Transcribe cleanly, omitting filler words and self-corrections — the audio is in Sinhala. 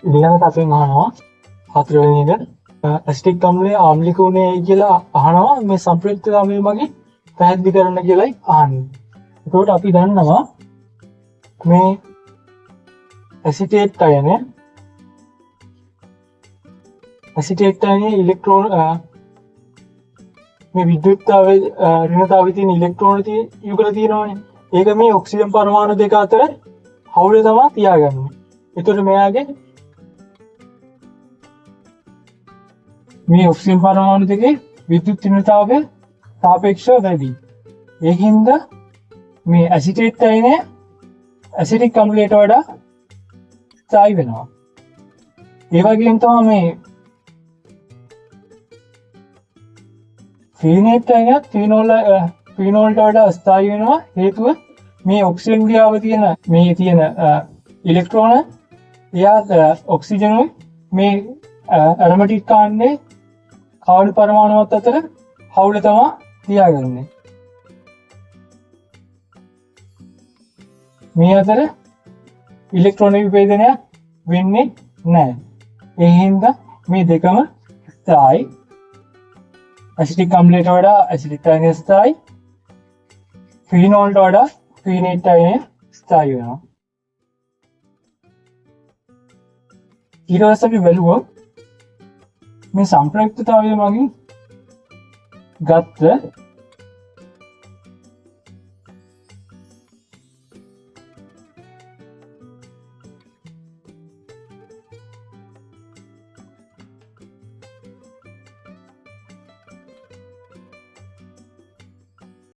ඊළඟට අපෙන් අහනවා හතරවෙනි එක ඇසිටික් අම්ලයේ ආම්ලික වුණේ කියලා අහනවා මේ සම්ප්‍රයුක්තතාවය මගින් පැහැදිලි කරන්න කියලායි අහන්නේ. එතකොට අපි දන්නවා මේ ඇසිටේට් අයනේ ඉලෙක්ට්‍රෝන මේ විද්‍යුත්තාවේ ඍණතාවයේ තියෙන ඉලෙක්ට්‍රෝන යුගල තියෙනවානේ. ඒක මේ ඔක්සිජන් පරමාණු දෙක අතර හවුලේ තමයි තියාගන්නේ. එතකොට මෙයාගේ මේ ඔක්සිජන් පරමාණු දෙකේ විද්‍යුත් ඍණතාවය සාපේක්ෂව වැඩි. ඒකින්ද මේ ඇසිටේට් අයනේ ඇසිටික් අම්ලයට වඩා ස්ථායි වෙනවා. ඒ වගේම තමයි මේ ෆීනේට් අයනත් ෆීනෝල්ට වඩා ස්ථායි වෙනවා. හේතුව මේ ඔක්සිජන් ක්‍රියාව තියෙන මේ තියෙන ඉලෙක්ට්‍රෝන එයා ඔක්සිජනුයි මේ ඇරොමැටික් කාණ්ඩේ කවුළු පරමාණුවත් අතර හවුල තමයි තියාගන්නේ. මේ අතර ඉලෙක්ට්‍රෝන විභේදනයක් වෙන්නේ නැහැ. ඒ හින්දා මේ දෙකම ස්ථායි. ඇසිටික් අම්ලයට වඩා ඇසිටික් අයනය ස්ථායි. ෆීනෝල්ට වඩා ෆීනේට් අයනය ස්ථායි වෙනවා. ඊට පස්සේ අපි බලුවොත් මේ සම්ප්‍රයුක්තතාවය මගින් ගත්ත